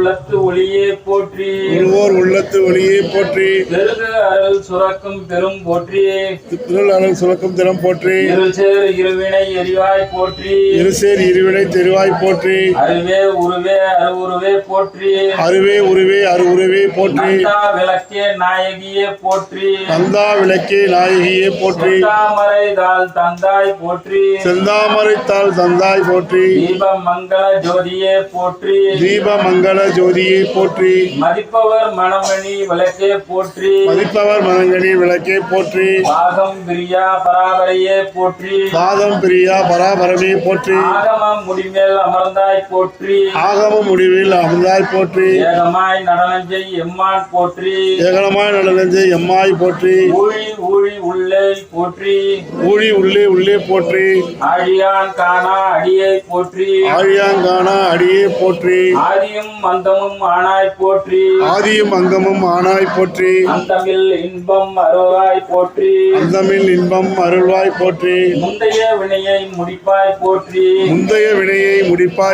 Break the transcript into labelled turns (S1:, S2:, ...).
S1: உள்ளத்து ஒளியே போற்றி.
S2: உருவோர் உள்ளத்து ஒளியே போற்றி.
S1: பெருகு அருள் சுரக்கும் பெரும் போற்றி.
S2: அருள் சுரக்கும் திறம் போற்றி.
S1: இருள்சேர் இருவினை எரிவாய் போற்றி.
S2: இருசேர் இருவினை தெரிவாய் போற்றி.
S1: அருவே உருவே அருவுருவே போற்றி.
S2: அருவே உருவே அருவுருவே போற்றி.
S1: நந்தா விளக்கே நாயகியே போற்றி.
S2: நந்தா விளக்கே நாயகியே போற்றி.
S1: செந்தாமரை தாள் தந்தாய் போற்றி.
S2: செந்தாமரை தாள் தந்தாய் போற்றி.
S1: தீப மங்கள ஜோதியே போற்றி.
S2: தீப மங்கள ஜோதியை போற்றி.
S1: மதிப்பவர் மணமணி விளக்கே போற்றி.
S2: மதிப்பவர் மணங்கனி விளக்கே போற்றி.
S1: பாகம் பிரியா பராபரையே போற்றி.
S2: பாதம் பிரியா பராபரமே போற்றி.
S1: ஆகம முடிமேல் அமர்ந்தாய் போற்றி.
S2: ஆகம முடிவில் அமர்ந்தாய் போற்றி.
S1: ஏகமாய் நடனஞ்செய் எம்மான் போற்றி.
S2: ஏகலமாய் நடனஞ்செய் எம்மாய் போற்றி.
S1: ஊழி ஊழி உள்ளே போற்றி.
S2: ஊழி உள்ளே உள்ளே போற்றி.
S1: ஆழியான் காணா அடியை போற்றி.
S2: ஆழியாங்கானா அடியே போற்றி.
S1: ஆதியும் அந்தமும் ஆனாய் போற்றி.
S2: ஆதியும் அங்கமும் ஆனாய் போற்றி.
S1: அந்தமில் இன்பம் அருளாய் போற்றி.
S2: அந்தமில் இன்பம் அருள்வாய் போற்றி.
S1: முந்தைய வினையை முடிப்பாய் போற்றி.
S2: முந்தைய வினையை முடிப்பாய்